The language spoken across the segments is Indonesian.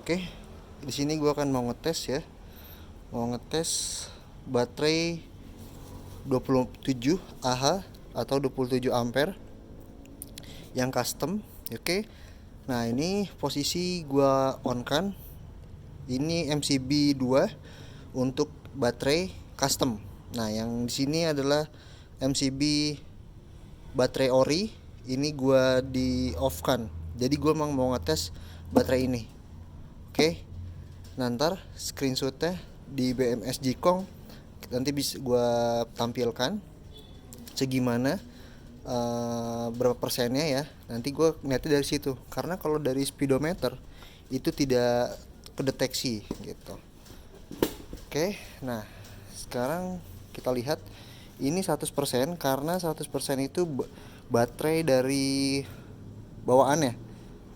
Oke, di sini gue akan mau ngetes ya, mau ngetes baterai 27 Ah atau 27 ampere yang custom. Oke, nah ini posisi gue on kan. Ini MCB 2 untuk baterai custom. Nah, yang di sini adalah MCB baterai ori. Ini gue di off kan. Jadi gue mau ngetes baterai ini. Oke. Nah, ntar screenshotnya di BMS Jikong nanti bisa gue tampilkan segimana berapa persennya ya. Nanti gue ngeliatnya dari situ, karena kalau dari speedometer itu tidak kedeteksi gitu. Oke, nah sekarang kita lihat ini 100%, karena 100% itu baterai dari bawaannya.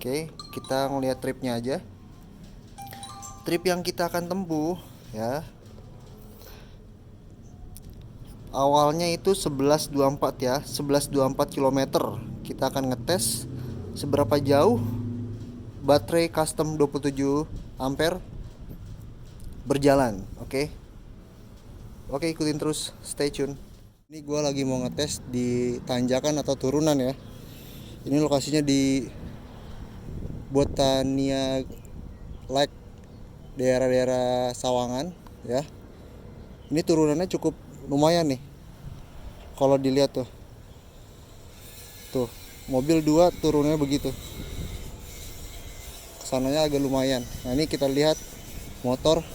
Oke, kita ngeliat tripnya aja. Trip yang kita akan tempuh ya, awalnya itu 1124 ya, 1124 km. Kita akan ngetes seberapa jauh baterai custom 27 ampere berjalan. Oke, ikutin terus, stay tune. Ini gue lagi mau ngetes di tanjakan atau turunan ya. Ini lokasinya di Botania Lake, daerah-daerah Sawangan ya. Ini turunannya cukup lumayan nih. Kalau dilihat tuh. Tuh, mobil 2 turunnya begitu. Kesananya agak lumayan. Nah, ini kita lihat motor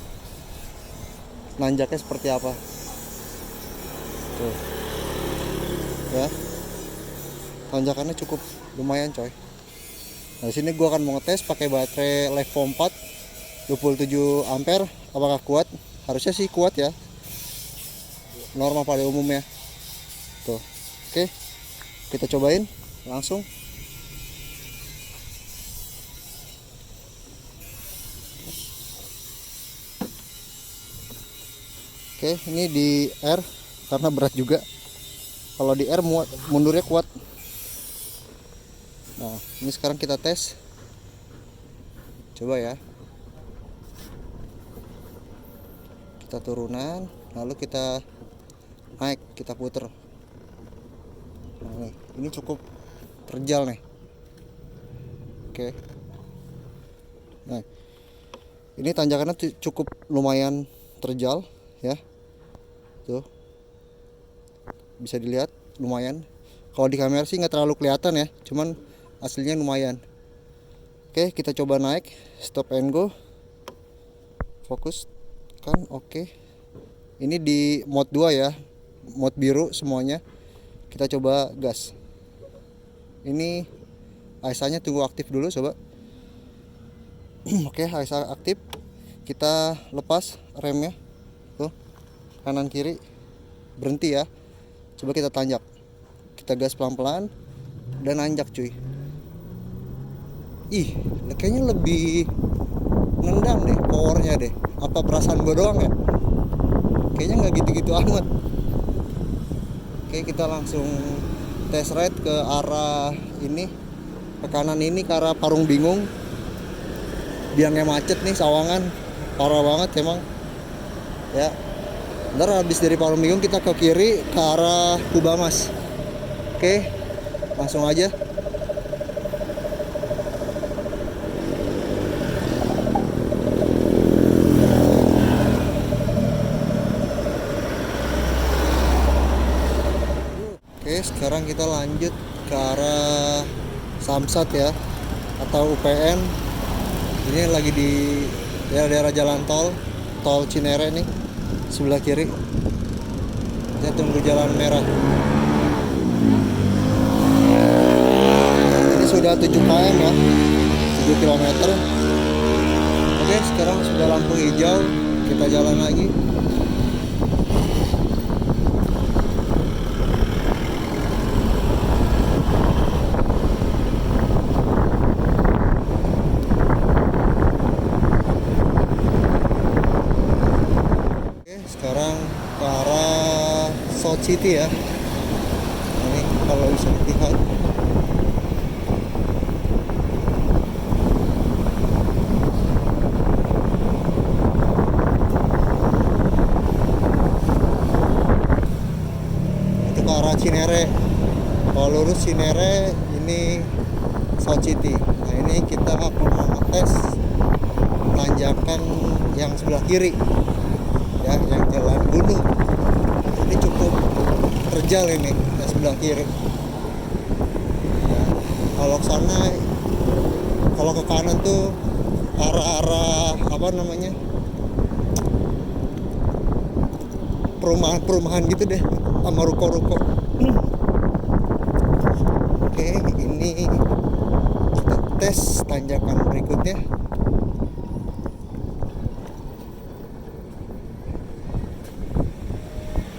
nanjaknya seperti apa. Tuh. Ya. Tanjakannya cukup lumayan, coy. Nah, di sini gua akan mau ngetes pakai baterai Levo 4 27 ampere. Apakah kuat? Harusnya sih kuat ya, normal pada umumnya tuh. Oke, kita cobain langsung. Oke, ini di R karena berat juga. Kalau di R mundurnya kuat. Nah, ini sekarang kita tes, coba ya. Kita turunan, lalu kita naik, kita puter. Nah, nih, ini cukup terjal nih. Oke. Nah, ini tanjakannya cukup lumayan terjal ya. Tuh, bisa dilihat lumayan. Kalau di kamera sih nggak terlalu kelihatan ya, cuman aslinya lumayan. Oke, kita coba naik, stop and go, fokus kan. Oke, ini di mode 2 ya, mode biru semuanya. Kita coba gas. Ini ASA-nya tunggu aktif dulu, coba. Oke, ASA aktif. Kita lepas remnya. Tuh, kanan kiri, berhenti ya. Coba kita tanjak. Kita gas pelan-pelan dan nanjak, cuy. Ih, kayaknya lebih nendang deh powernya deh. Apa perasaan gue doang ya? Kayaknya nggak gitu-gitu amat. Oke, kita langsung test ride ke arah ini, ke kanan ini, ke arah Parung Bingung. Biar nggak macet nih Sawangan, parah banget emang ya. Ntar habis dari Parung Bingung kita ke kiri ke arah Kubamas. Oke, langsung aja. Oke, sekarang kita lanjut ke arah Samsat ya, atau UPN. Ini lagi di daerah-daerah jalan tol Cinere nih, sebelah kiri. Kita tunggu jalan merah. Ini sudah 7 km ya, 7 km. Oke, sekarang sudah lampu hijau, kita jalan lagi. Sekarang ke arah South City ya. Ini kalau bisa dilihat. Cinere. Kalau lurus Cinere ini South City. Nah ini kita akan mengetes tanjakan yang sebelah kiri ya, yang jalan gunung. Ini cukup terjal ini yang sebelah kiri ya. Kalau ke sana, kalau ke kanan tuh arah apa namanya, perumahan gitu deh, sama ruko-ruko. Oke, ini kita tes tanjakan berikutnya.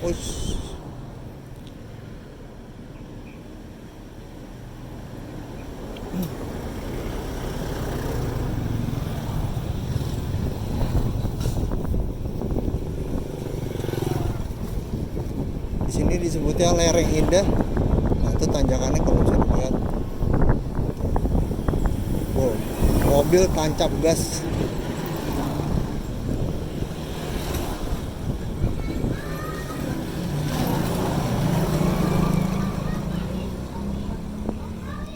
Ush. Di sini disebutnya lereng indah. Nah itu tanjakannya kalau bisa dilihat. Wow, mobil tancap gas.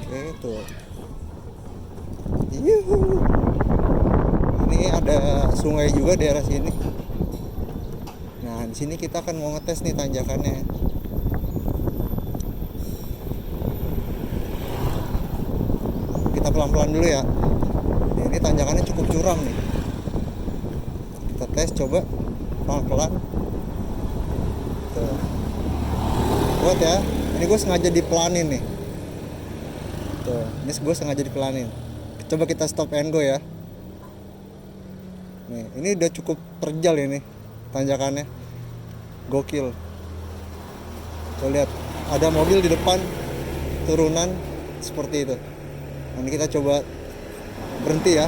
Oke tuh. Yuhu. Ini ada sungai juga daerah sini. Nah, di sini kita akan mau ngetes nih tanjakannya. Kita pelan-pelan dulu ya. Nah, ini tanjakannya cukup curam nih. Kita tes coba pelan-pelan. Tuh. Buat ya. Ini gue sengaja dipelanin nih. Tuh, ini gue sengaja dipelanin. Coba kita stop and go ya. Nih, ini udah cukup terjal ini tanjakannya. Gokil. Tuh lihat, ada mobil di depan turunan seperti itu. Nanti kita coba berhenti ya.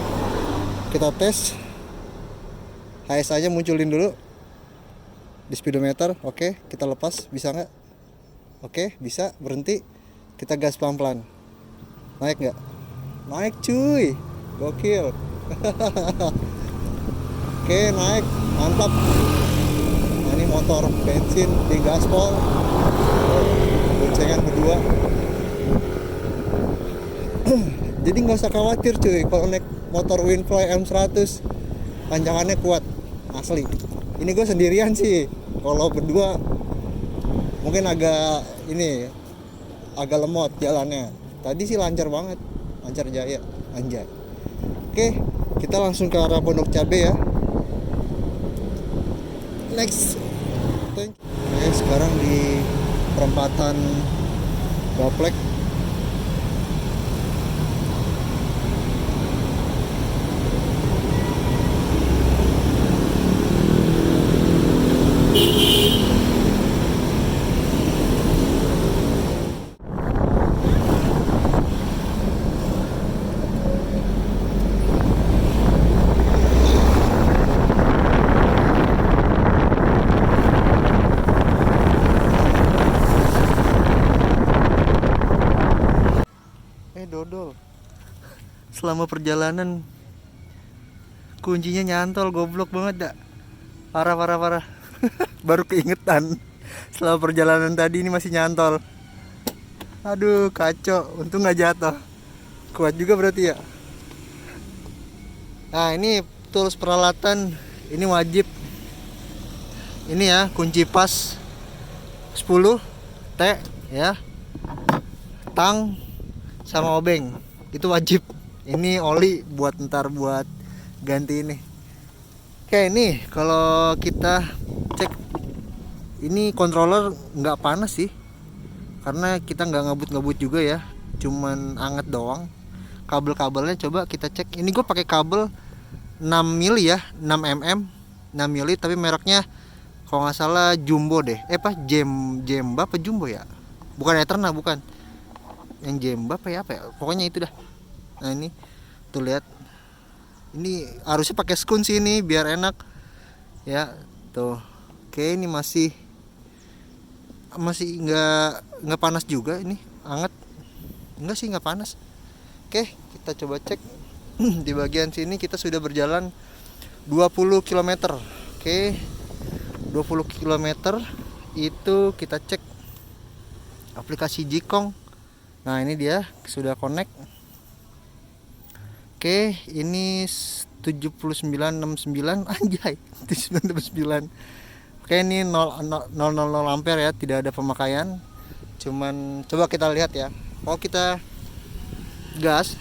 Kita tes. HS aja munculin dulu di speedometer. Oke, kita lepas, bisa nggak? Oke, bisa. Berhenti. Kita gas pelan-pelan. Naik nggak? Naik cuy. Gokil. Oke, naik. Mantap. Nah, ini motor bensin di gaspol. Boncengan berdua. Jadi nggak usah khawatir cuy kalau naik motor Winfly M100, tanjakannya kuat asli. Ini gue sendirian sih, kalau berdua mungkin agak lemot jalannya. Tadi sih lancar banget, lancar jaya, anjay. Oke, kita langsung ke arah Pondok Cabe ya. Next. Oke, sekarang di perempatan Gaplek. Dodol. Selama perjalanan kuncinya nyantol, goblok banget dak. Parah. Baru keingetan. Selama perjalanan tadi ini masih nyantol. Aduh, kacau. Untung nggak jatuh. Kuat juga berarti ya. Nah, ini tools peralatan ini wajib. Ini ya, kunci pas 10 T ya. Tang sama obeng itu wajib. Ini oli buat ntar buat ganti ini. Oke, ini kalau kita cek ini controller nggak panas sih, karena kita nggak ngebut juga ya, cuman anget doang. Kabel-kabelnya coba kita cek. Ini gue pakai kabel 6 mili ya, 6 mm 6 mili, tapi mereknya kalau nggak salah Jumbo deh. Jemba apa Jumbo ya, bukan Eterna, bukan yang Jemba apa ya, pokoknya itu dah. Nah ini tuh lihat, ini harusnya pakai skun sih ini biar enak ya tuh. Oke, ini masih nggak panas juga, ini anget enggak sih, nggak panas. Oke, kita coba cek. Di bagian sini kita sudah berjalan 20 km. Oke, 20 km itu kita cek aplikasi Jikong. Nah ini dia sudah connect. Oke, ini 7969 anjay. 7969. Oke, ini 000 ampere ya, tidak ada pemakaian. Cuman coba kita lihat ya. Kalau kita gas,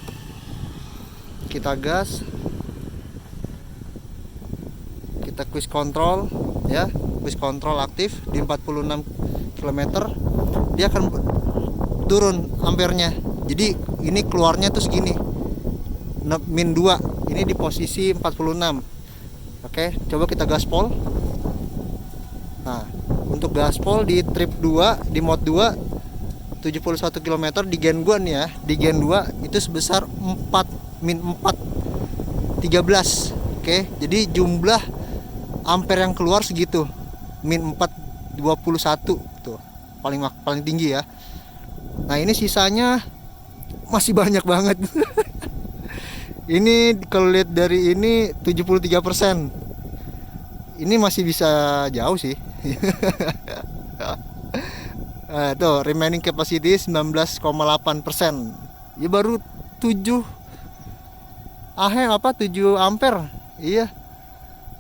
kita quick control ya, quick control aktif di 46 km, dia akan turun ampernya. Jadi ini keluarnya tuh segini, min 2, ini di posisi 46. Oke, coba kita gaspol. Nah, untuk gaspol di trip 2, di mode 2 71 km di gen gua nih ya, di gen 2 itu sebesar 4 13. Oke, jadi jumlah ampere yang keluar segitu, min 421 tuh, paling tinggi ya. Nah, ini sisanya masih banyak banget. Ini kalau lihat dari ini 73%. Ini masih bisa jauh sih. Tuh remaining capacity 19,8%. Ya baru 7 ampere. Iya.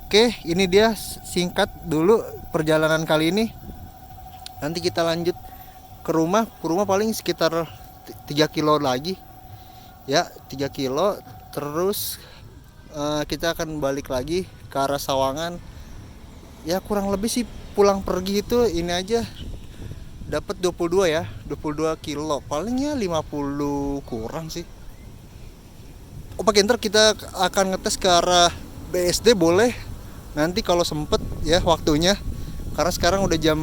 Oke, ini dia singkat dulu perjalanan kali ini. Nanti kita lanjut ke rumah. Paling sekitar 3 kilo lagi. Ya, 3 kilo. Terus kita akan balik lagi ke arah Sawangan. Ya kurang lebih sih pulang pergi itu ini aja dapat 22 ya, 22 kilo. Palingnya 50 kurang sih. Oke, ntar kita akan ngetes ke arah BSD boleh. Nanti kalau sempet ya waktunya. Karena sekarang udah jam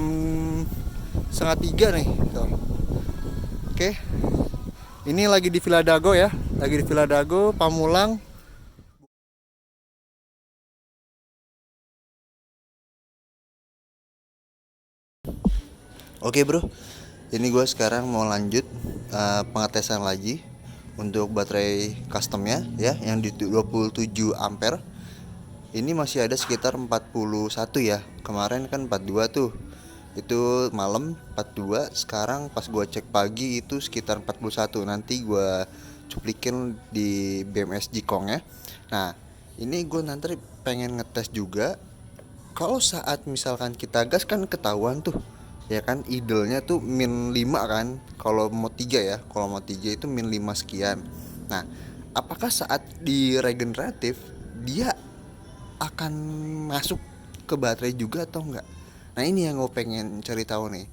2:30 nih. Tuh. Oke. Ini lagi di Villa Dago ya. Lagi di Villa Dago, Pamulang. Oke bro, ini gue sekarang mau lanjut pengetesan lagi untuk baterai customnya ya, yang di 27 ampere. Ini masih ada sekitar 41 ya. Kemarin kan 42 tuh. Itu malam 42, sekarang pas gue cek pagi itu sekitar 41. Nanti gue cuplikin di BMS Jikong ya. Nah, ini gue nanti pengen ngetes juga. Kalau saat misalkan kita gas kan ketahuan tuh, ya kan, idle-nya tuh min 5 kan. Kalau mau 3 ya, kalau mau 3 itu min 5 sekian. Nah, apakah saat di regeneratif dia akan masuk ke baterai juga atau enggak? Nah, ini yang gue pengen cari tahu nih.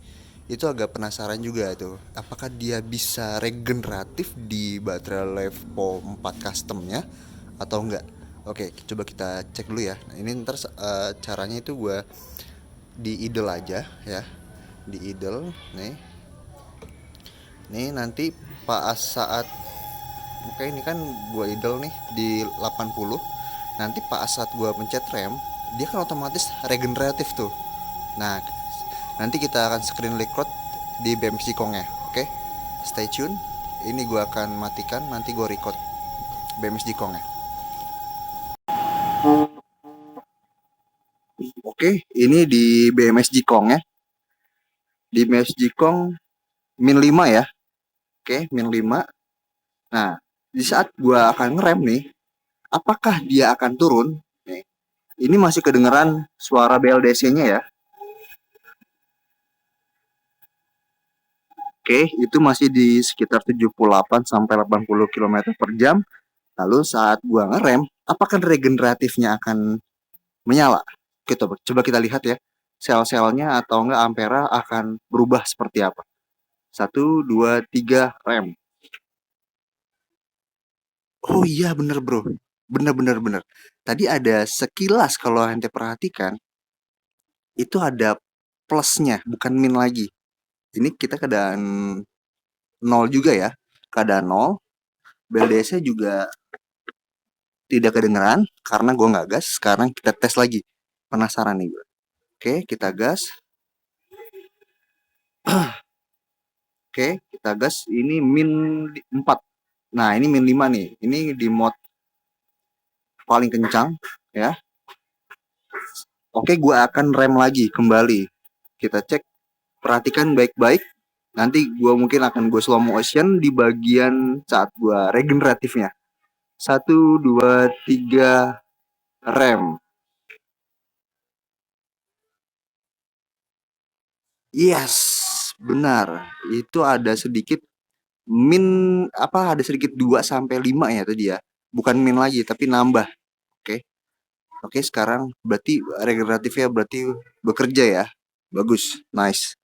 Itu agak penasaran juga tuh. Apakah dia bisa regeneratif di baterai Levo 4 customnya atau enggak? Oke, coba kita cek dulu ya. Nah, ini ntar caranya itu gue di idle aja ya. Di idle nih. Nih nanti pas saat oke, ini kan gue idle nih di 80. Nanti pas saat gue pencet rem, dia kan otomatis regeneratif tuh. Nah, nanti kita akan screen record di BMC Kong ya. Oke, stay tune. Ini gue akan matikan, nanti gue record BMS Kong ya. Oke, ini di BMS Kong ya. Di BMS Kong min 5 ya. Oke, min 5. Nah, di saat gue akan ngerem nih, apakah dia akan turun? Nih, ini masih kedengeran suara BLDC-nya ya. Oke, itu masih di sekitar 78 sampai 80 km per jam. Lalu saat gua ngerem, apakah regeneratifnya akan menyala? Coba kita lihat ya. Sel-selnya atau enggak ampera akan berubah seperti apa. 1, 2, 3, rem. Oh iya bener bro. Bener. Tadi ada sekilas kalau ente perhatikan, itu ada plusnya, bukan min lagi. Ini kita keadaan 0 juga ya. Keadaan 0. BLDS juga tidak kedengeran karena gue nggak gas. Sekarang kita tes lagi. Penasaran nih gue. Oke, kita gas. Oke, kita gas. Ini min 4. Nah, ini min 5 nih. Ini di mode paling kencang ya. Oke, gue akan rem lagi kembali. Kita cek, perhatikan baik-baik. Nanti gua mungkin akan gue slow motion di bagian saat gua regeneratifnya. Satu, dua, tiga, rem. Yes, benar. Itu ada sedikit min apa ada sedikit 2 sampai 5 ya tadi ya. Bukan min lagi tapi nambah. Oke. Oke, sekarang berarti regeneratifnya berarti bekerja ya. Bagus. Nice.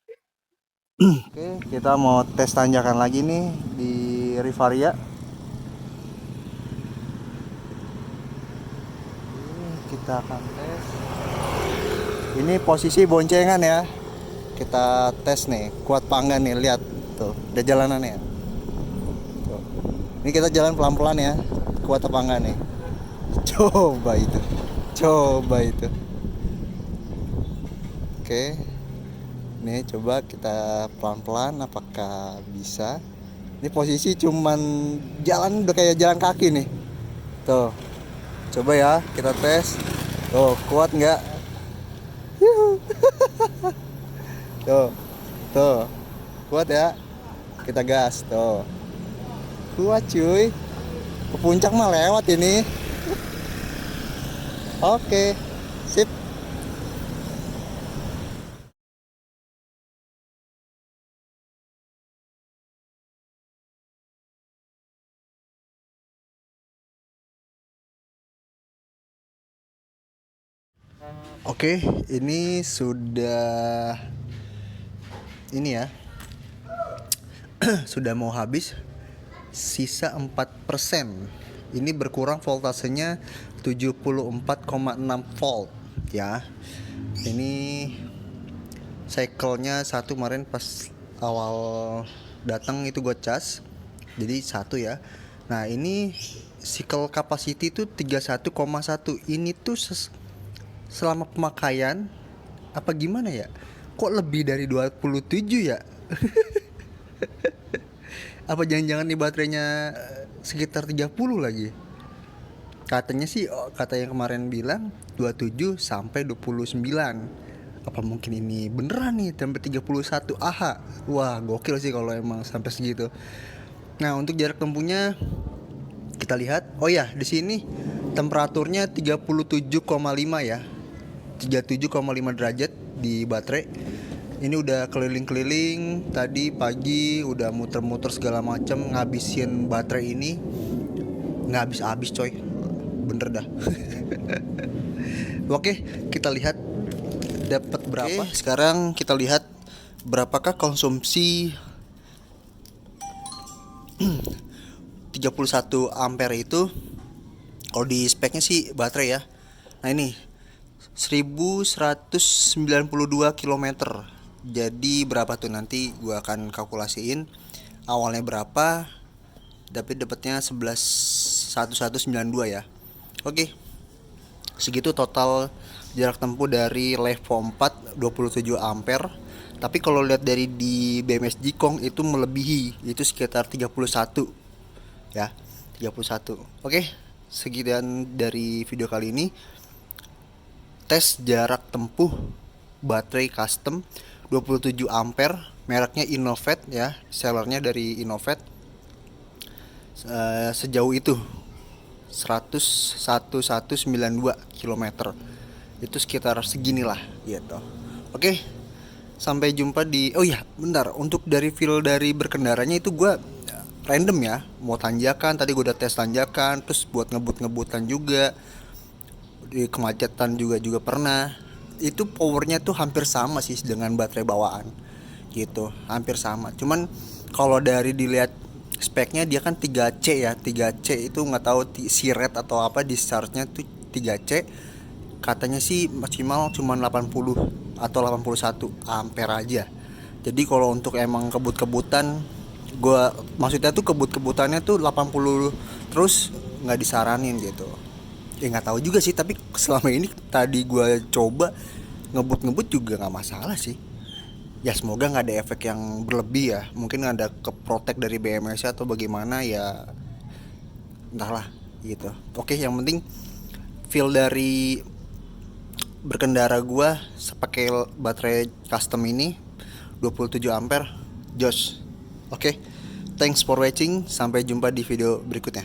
Oke, kita mau tes tanjakan lagi nih di Rivaria. Kita akan tes. Ini posisi boncengan ya. Kita tes nih, kuat apa enggak nih, lihat tuh, udah jalanannya. Tuh. Ini kita jalan pelan-pelan ya. Kuat apa enggak nih? Coba itu. Coba itu. Oke. Nih coba kita pelan-pelan apakah bisa. Ini posisi cuman jalan udah kayak jalan kaki nih. Tuh. Coba ya, kita tes. Tuh, kuat nggak? Tuh. Tuh. Kuat ya? Kita gas. Tuh. Kuat cuy. Ke puncak mah lewat ini. Oke. Sip. Oke, ini sudah ini ya. Sudah mau habis. Sisa 4%. Ini berkurang voltasenya 74,6 volt ya. Ini cycle-nya satu kemarin pas awal datang itu gue cas. Jadi satu ya. Nah, ini cycle capacity itu 31,1. Ini tuh selama pemakaian apa gimana ya? Kok lebih dari 27 ya? Apa jangan-jangan nih baterainya sekitar 30 lagi? Katanya sih, kata yang kemarin bilang 27 sampai 29. Apa mungkin ini beneran nih sampai 31 AH? Wah, gokil sih kalau emang sampai segitu. Nah, untuk jarak tempuhnya kita lihat. Oh ya, di sini temperaturnya 37,5 ya. 37,5 derajat di baterai. Ini udah keliling-keliling tadi pagi, udah muter-muter segala macam ngabisin baterai ini. Nggak habis-habis coy, bener dah. Oke, kita lihat dapat berapa. Oke, sekarang kita lihat berapakah konsumsi 31 ampere itu. Kalau di speknya sih baterai ya. Nah, ini 1192 km. Jadi berapa tuh, nanti gua akan kalkulasiin awalnya berapa, tapi dapatnya 11.1192 ya. Oke. Segitu total jarak tempuh dari Levo 4 27 ampere. Tapi kalau lihat dari di BMS Jikong itu melebihi, itu sekitar 31 ya, 31. Oke, sekian dari video kali ini. Tes jarak tempuh baterai custom 27 ampere, mereknya Innovet ya, sellernya dari Innovet. Sejauh itu 11192 km. Itu sekitar seginilah gitu. Oke, sampai jumpa di, oh ya bentar, untuk dari feel dari berkendaranya itu gue random ya, mau tanjakan tadi gue udah tes tanjakan, terus buat ngebut-ngebutan juga di kemacetan juga pernah. Itu powernya tuh hampir sama sih dengan baterai bawaan gitu, hampir sama. Cuman kalau dari dilihat speknya dia kan 3C ya, 3C itu nggak tahu siret atau apa, discharge-nya tuh 3C. Katanya sih maksimal cuma 80 atau 81 ampere aja. Jadi kalau untuk emang kebut-kebutan, gua maksudnya tuh kebut-kebutannya tuh 80 terus nggak disaranin gitu. Ya nggak tahu juga sih, tapi selama ini tadi gua coba ngebut-ngebut juga nggak masalah sih. Ya semoga nggak ada efek yang berlebih ya, mungkin ada keprotek dari BMS atau bagaimana ya, entahlah gitu. Oke, yang penting feel dari berkendara gua pakai baterai custom ini 27 ampere Josh. Oke, thanks for watching, sampai jumpa di video berikutnya.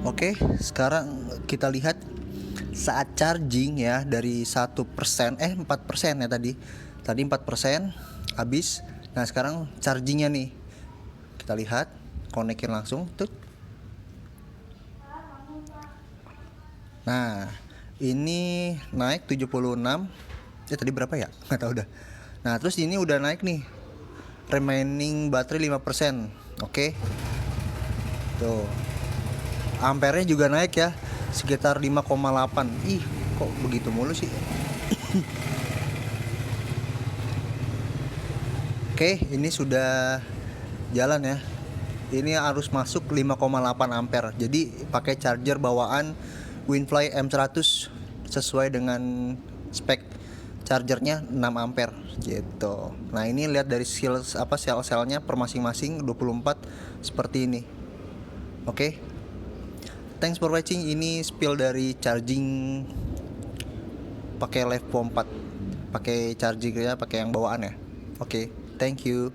Oke, sekarang kita lihat saat charging ya, dari 1%, 4% ya tadi 4% habis. Nah sekarang chargingnya nih, kita lihat, konekin langsung tuh. Nah ini naik 76, tadi berapa ya, nggak tahu udah. Nah terus ini udah naik nih, remaining baterai 5%. Oke, tuh ampernya juga naik ya, sekitar 5,8. Ih, kok begitu mulu sih. Oke, ini sudah jalan ya. Ini arus masuk 5,8 ampere. Jadi pakai charger bawaan Winfly M100 sesuai dengan spek chargernya 6 ampere gitu. Nah, ini lihat dari sel-selnya per masing-masing 24 seperti ini. Oke. Thanks for watching. Ini spill dari charging pakai Levo 4. Pakai chargingnya pakai yang bawaan ya. Oke, thank you.